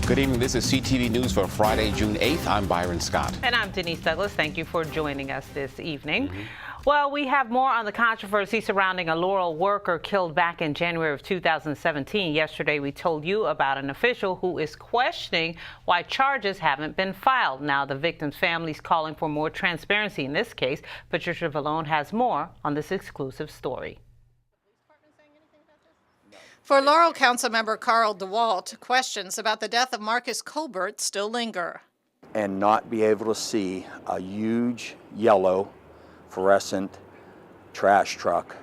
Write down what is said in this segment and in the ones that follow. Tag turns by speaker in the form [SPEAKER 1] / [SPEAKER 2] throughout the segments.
[SPEAKER 1] Good evening. This is CTV News for Friday, June 8th. I'm Byron Scott.
[SPEAKER 2] And I'm Denise Douglas. Thank you for joining us this evening. Well, we have more on the controversy surrounding a Laurel worker killed back in January of 2017. Yesterday, we told you about an official who is questioning why charges haven't been filed. Now, the victim's family is calling for more transparency in this case. Patricia Vallone has more on this exclusive story.
[SPEAKER 3] For Laurel Councilmember Carl DeWalt, questions about the death of Marcus Colbert still linger.
[SPEAKER 4] And not be able to see a huge yellow fluorescent trash truck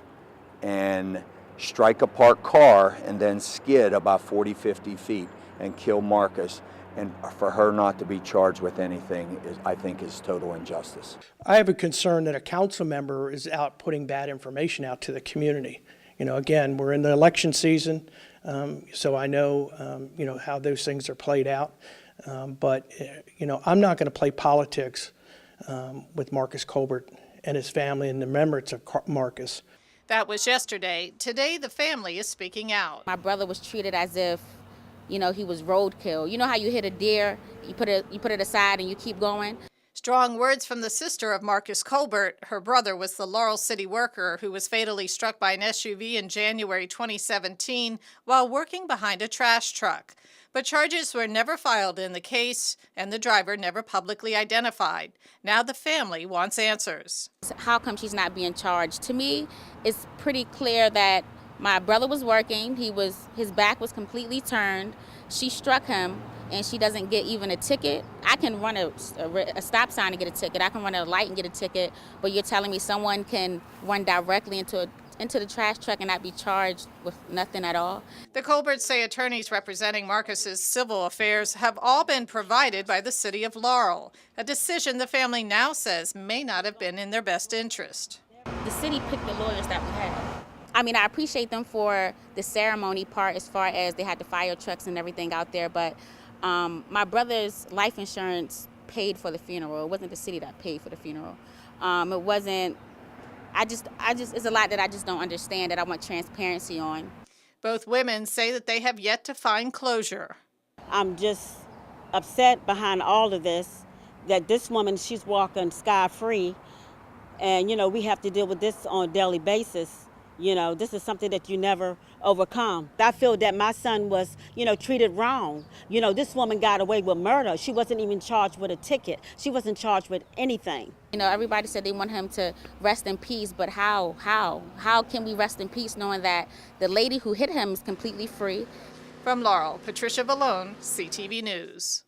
[SPEAKER 4] and strike a parked car and then skid about 40-50 feet and kill Marcus, and for her not to be charged with anything I think is total injustice.
[SPEAKER 5] I have a concern that a council member is out putting bad information out to the community. You know, again, we're in the election season, so I know, how those things are played out. But I'm not going to play politics with Marcus Colbert and his family and the remembrance of Marcus.
[SPEAKER 3] That was yesterday. Today, the family is speaking out.
[SPEAKER 6] My brother was treated as if, he was roadkill. You know how you hit a deer, you put it aside and you keep going?
[SPEAKER 3] Strong words from the sister of Marcus Colbert. Her brother was the Laurel City worker who was fatally struck by an SUV in January 2017 while working behind a trash truck. But charges were never filed in the case, and the driver never publicly identified. Now the family wants answers.
[SPEAKER 6] How come she's not being charged? To me, it's pretty clear that my brother was working. His back was completely turned. She struck him, and she doesn't get even a ticket. I can run a stop sign and get a ticket. I can run a light and get a ticket, but you're telling me someone can run directly into the trash truck and not be charged with nothing at all?
[SPEAKER 3] The Colberts say attorneys representing Marcus's civil affairs have all been provided by the city of Laurel, a decision the family now says may not have been in their best interest.
[SPEAKER 6] The city picked the lawyers that we had. I mean, I appreciate them for the ceremony part as far as they had the fire trucks and everything out there, but my brother's life insurance paid for the funeral. It wasn't the city that paid for the funeral. It wasn't, it's a lot that I just don't understand that I want transparency on.
[SPEAKER 3] Both women say that they have yet to find closure.
[SPEAKER 7] I'm just upset behind all of this, that this woman, she's walking sky-free, and, we have to deal with this on a daily basis. This is something that you never overcome. I feel that my son was, treated wrong. This woman got away with murder. She wasn't even charged with a ticket. She wasn't charged with anything.
[SPEAKER 6] Everybody said they want him to rest in peace, but how? How can we rest in peace knowing that the lady who hit him is completely free?
[SPEAKER 3] From Laurel, Patricia Vallone, CTV News.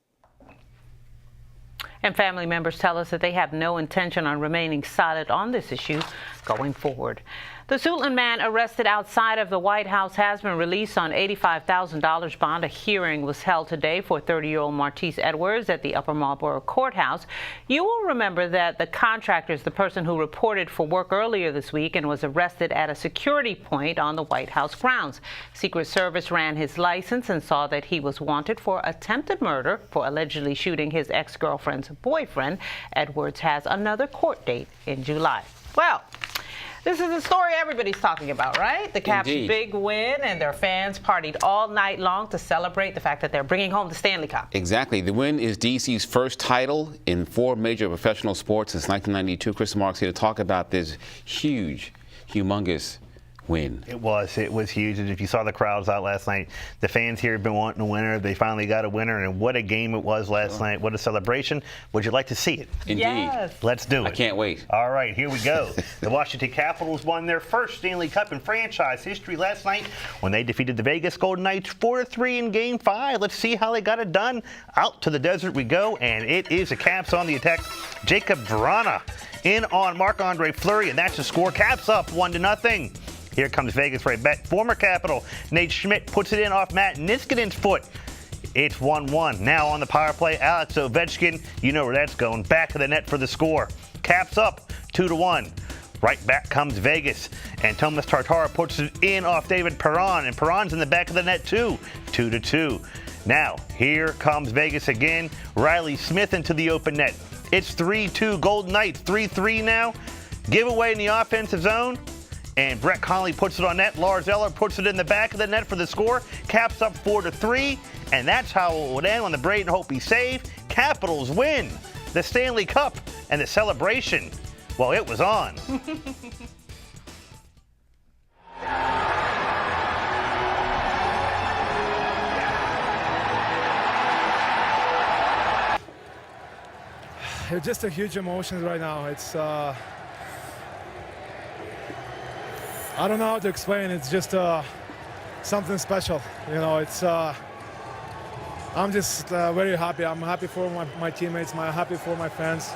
[SPEAKER 2] And family members tell us that they have no intention on remaining silent on this issue going forward. The Suitland man arrested outside of the White House has been released on $85,000 bond. A hearing was held today for 30-year-old Martise Edwards at the Upper Marlboro Courthouse. You will remember that the contractor is the person who reported for work earlier this week and was arrested at a security point on the White House grounds. Secret Service ran his license and saw that he was wanted for attempted murder for allegedly shooting his ex-girlfriend's boyfriend. Edwards has another court date in July. Well, this is the story everybody's talking about, right? The Caps' big win, and their fans partied all night long to celebrate the fact that they're bringing home the Stanley Cup.
[SPEAKER 1] Exactly. The win is DC's first title in 4 major professional sports since 1992. Chris Marks here to talk about this humongous win.
[SPEAKER 8] It was huge. And if you saw the crowds out last night, the fans here have been wanting a winner. They finally got a winner, and what a game it was last night. What a celebration. Would you like to see it?
[SPEAKER 1] Indeed.
[SPEAKER 2] Yes.
[SPEAKER 8] Let's do it.
[SPEAKER 1] I can't wait.
[SPEAKER 8] All right, here we go. The Washington Capitals won their first Stanley Cup in franchise history last night when they defeated the Vegas Golden Knights 4-3 in Game 5. Let's see how they got it done. Out to the desert we go, and it is the Caps on the attack. Jacob Vrana in on Marc-Andre Fleury, and that's the score. Caps up 1-0. Here comes Vegas right back. Former Capital Nate Schmidt puts it in off Matt Niskanen foot. It's 1-1. Now on the power play, Alex Ovechkin, you know where that's going. Back of the net for the score. Caps up 2-1. Right back comes Vegas, and Thomas Tatar puts it in off David Perron, and Perron's in the back of the net too. 2-2. Now, here comes Vegas again. Riley Smith into the open net. It's 3-2 Golden Knights. 3-3 now. Giveaway in the offensive zone. And Brett Connolly puts it on net. Lars Eller puts it in the back of the net for the score. Caps up 4-3. And that's how it would end on the Braden Hopi save. Capitals win the Stanley Cup, and the celebration, well, it was on.
[SPEAKER 9] It's just a huge emotion right now. It's I don't know how to explain. It's just something special. You know, it's I'm just very happy. I'm happy for my teammates. I'm happy for my fans,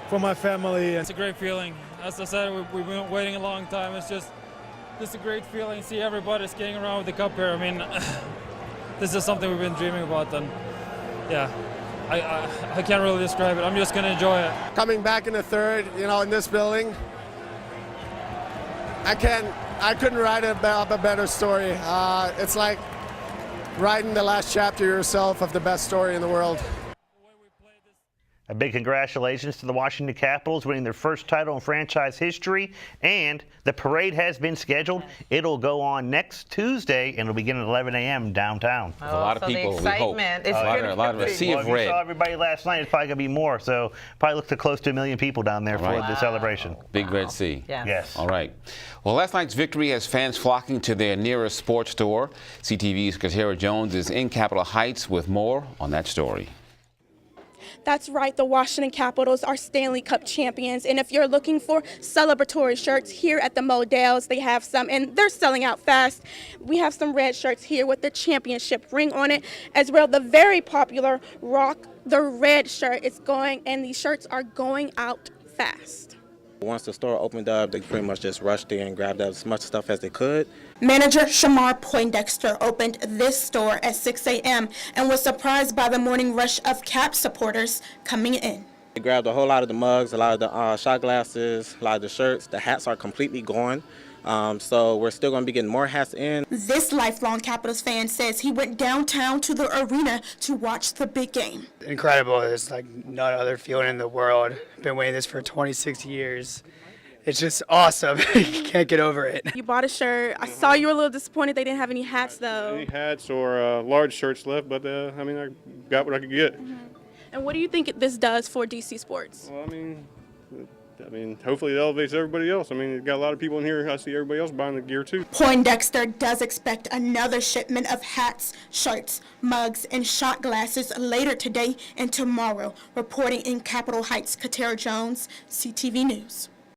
[SPEAKER 9] for my family.
[SPEAKER 10] It's a great feeling. As I said, we've been waiting a long time. It's just a great feeling. See everybody skating around with the cup here. I mean, this is something we've been dreaming about, and yeah. I can't really describe it. I'm just going to enjoy it.
[SPEAKER 11] Coming back in the third, you know, in this building, I couldn't write up a better story. It's like writing the last chapter yourself of the best story in the world.
[SPEAKER 8] A big congratulations to the Washington Capitals winning their first title in franchise history, and the parade has been scheduled. It'll go on next Tuesday, and it'll begin at 11 a.m. downtown.
[SPEAKER 1] There's a lot of people, we hope.
[SPEAKER 2] It's
[SPEAKER 1] a lot of a sea
[SPEAKER 8] Well,
[SPEAKER 1] of
[SPEAKER 8] if you
[SPEAKER 1] red.
[SPEAKER 8] saw everybody last night, it's probably going to be more, so probably looks to close to 1 million people down there for the celebration.
[SPEAKER 1] Big Red Sea.
[SPEAKER 8] Yes.
[SPEAKER 1] All right. Well, last night's victory has fans flocking to their nearest sports store. CTV's Katara Jones is in Capitol Heights with more on that story.
[SPEAKER 12] That's right, the Washington Capitals are Stanley Cup champions, and if you're looking for celebratory shirts here at the Modell's, they have some, and they're selling out fast. We have some red shirts here with the championship ring on it, as well the very popular Rock the Red shirt is going, and these shirts are going out fast.
[SPEAKER 13] Once the store opened up, they pretty much just rushed in and grabbed up as much stuff as they could.
[SPEAKER 12] Manager Shamar Poindexter opened this store at 6 a.m. and was surprised by the morning rush of Cap supporters coming in.
[SPEAKER 13] They grabbed a whole lot of the mugs, a lot of the shot glasses, a lot of the shirts. The hats are completely gone. So we're still going to be getting more hats in.
[SPEAKER 12] This lifelong Capitals fan says he went downtown to the arena to watch the big game.
[SPEAKER 14] Incredible. It's like no other feeling in the world. Been waiting this for 26 years. It's just awesome. Can't get over it.
[SPEAKER 12] You bought a shirt. I saw you were a little disappointed they didn't have any hats, though.
[SPEAKER 15] Any hats or large shirts left, but I mean, I got what I could get.
[SPEAKER 12] And what do you think this does for DC sports?
[SPEAKER 15] Well, I mean, hopefully it elevates everybody else. I mean, you've got a lot of people in here. I see everybody else buying the gear, too.
[SPEAKER 12] Poindexter does expect another shipment of hats, shirts, mugs, and shot glasses later today and tomorrow. Reporting in Capitol Heights, Katara Jones, CTV News.